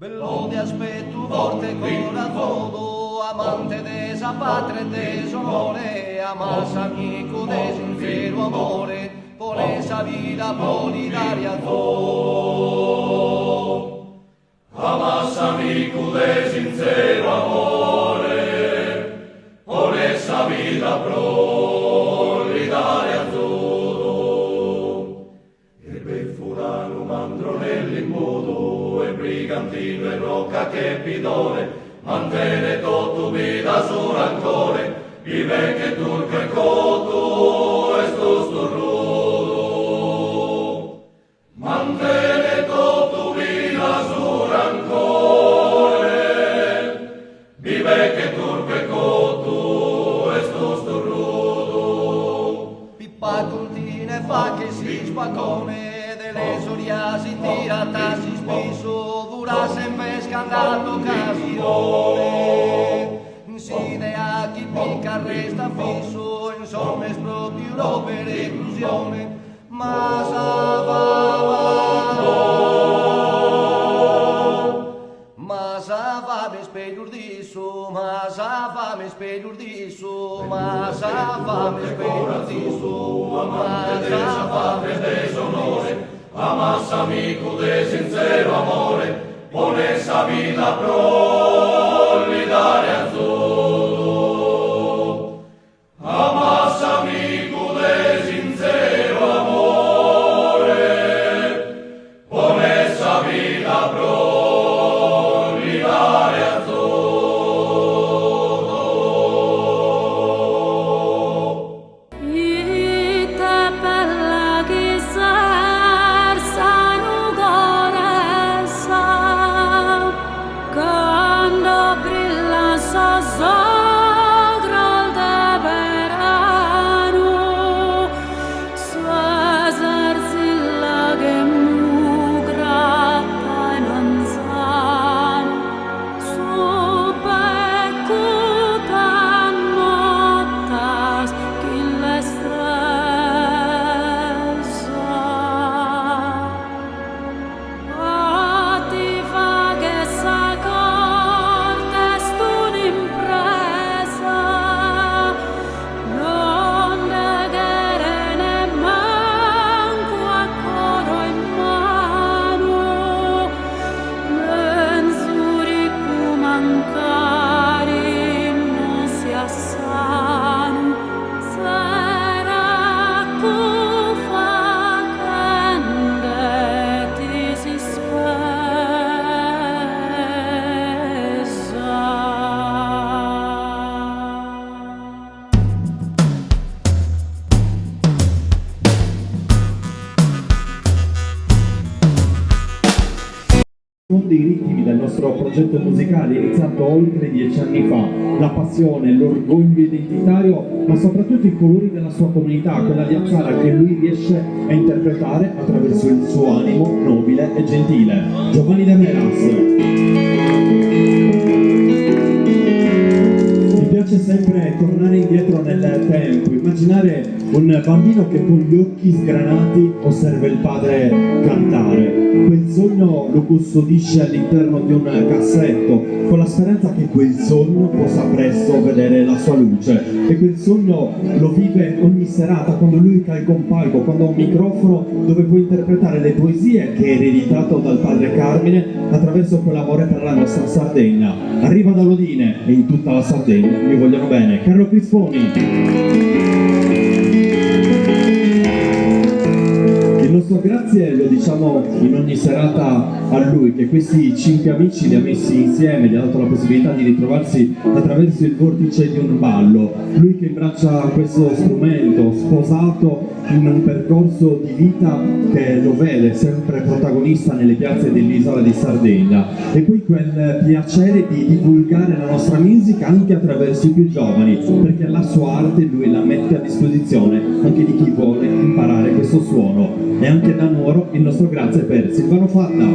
Bello ti aspetto forte corazono, amante de sa patria e de sonore, amas amico de sincero amore, por esa vida solidaria tú. Amas amico de sincero amore, por esa vida solidaria tú. E per Furano, Mandronelli in modo, e Brigantino e Rocca che pidone, mantene tutto vita su rancore, vive che turco e coto e sto rudo. Mantene tutto vita su rancore, vive che turco e coto e sto rudo. Pippa cortine fa che si spaccone, delle soriasi tirata si spiso, dura sempre scandato occasione. Inside a chi picca resta fisso, insomma è proprio per esclusione, ma sa va me speglio disso, ma sa va me speglio disso, ma sa va me speglio disso, ma sa va me Desonore, amas amico de sincero amore, pone esa vida solidaria tú. Amas amico de sincero amore, pone esa vida solidaria tú. Uno dei ritmi del nostro progetto musicale iniziato oltre 10 anni fa, la passione, l'orgoglio identitario, ma soprattutto i colori della sua comunità, quella di Azzara che lui riesce a interpretare attraverso il suo animo nobile e gentile. Giovanni De Meras. Mi piace sempre tornare indietro nel tempo, immaginare un bambino che con gli occhi sgranati osserva il padre cantare. Quel sogno lo custodisce all'interno di un cassetto, con la speranza che quel sogno possa presto vedere la sua luce. E quel sogno lo vive ogni serata, quando lui calca un palco, quando ha un microfono dove può interpretare le poesie che ha ereditato dal padre Carmine attraverso quell'amore per la nostra Sardegna. Arriva da Lodine e in tutta la Sardegna gli vogliono bene. Carlo Crisponi. Il nostro grazie lo diciamo in ogni serata a lui, che questi 5 amici li ha messi insieme, gli ha dato la possibilità di ritrovarsi attraverso il vortice di un ballo. Lui che imbraccia questo strumento, sposato in un percorso di vita che lo vede sempre protagonista nelle piazze dell'isola di Sardegna. E poi quel piacere di divulgare la nostra musica anche attraverso i più giovani, perché la sua arte lui la mette a disposizione anche di chi vuole imparare questo suono. E anche da Nuoro il nostro grazie per Silvano Fatta.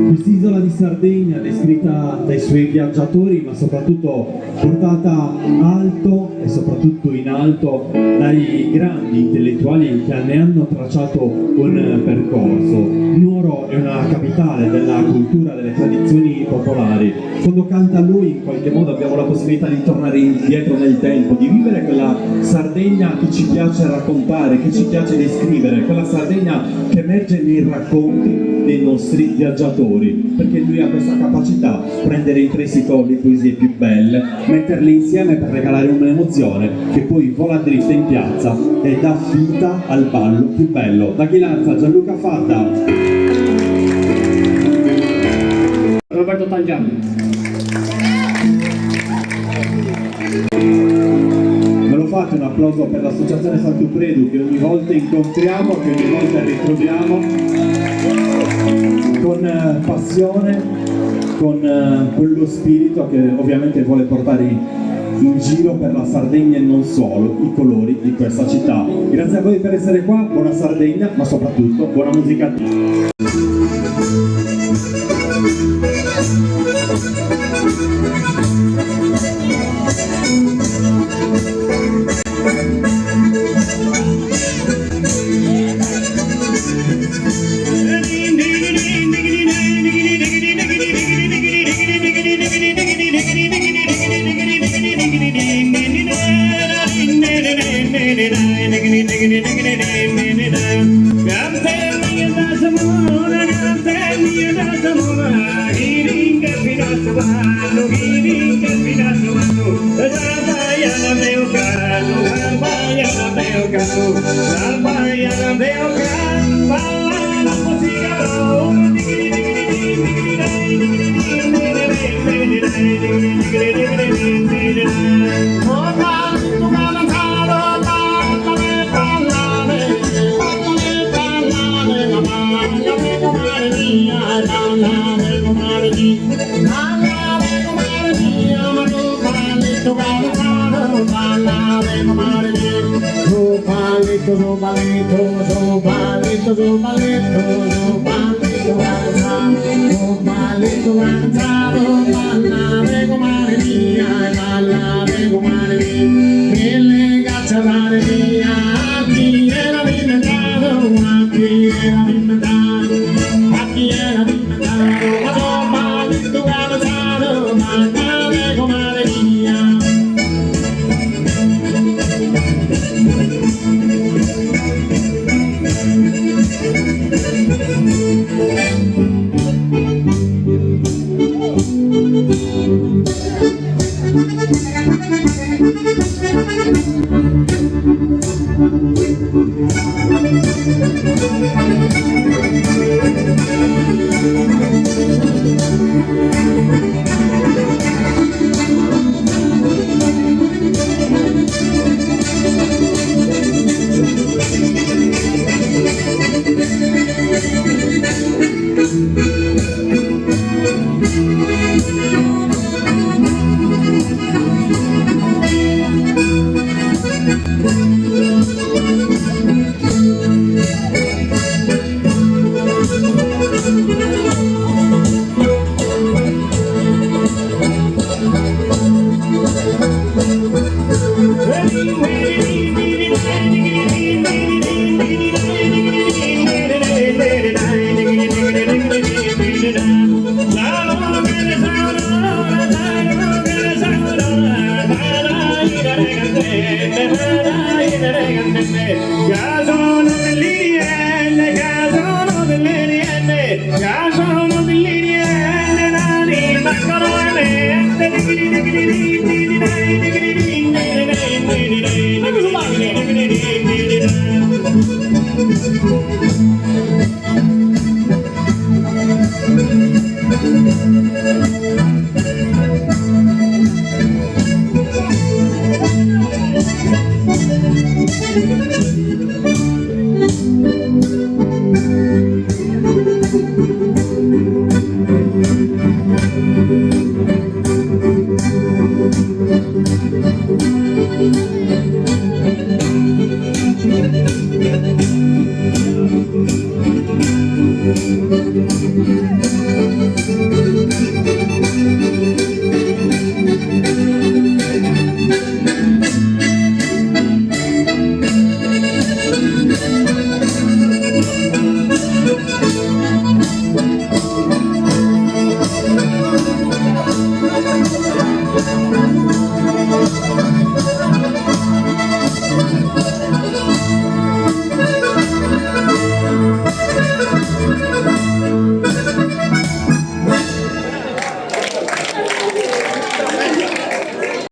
Quest'isola di Sardegna descritta dai suoi suoi viaggiatori, ma soprattutto portata alto e soprattutto in alto dai grandi intellettuali che ne hanno tracciato un percorso. Nuoro è una capitale della cultura, delle tradizioni popolari. Quando canta lui, in qualche modo abbiamo la possibilità di tornare indietro nel tempo, di vivere quella Sardegna che ci piace raccontare, che ci piace descrivere, quella Sardegna che emerge nei racconti dei nostri viaggiatori, perché lui ha questa capacità di prendere in prestito le poesie più belle, metterle insieme per regalare un'emozione che poi vola dritta in piazza e dà vita al ballo più bello. Da Ghilarza, Gianluca Fadda. Roberto Tangiano. Me lo fate un applauso per l'associazione Sant'Upredu che ogni volta incontriamo, che ogni volta ritroviamo con passione, con quello spirito che ovviamente vuole portare in giro per la Sardegna e non solo i colori di questa città. Grazie a voi per essere qua, buona Sardegna, ma soprattutto buona musica a tutti.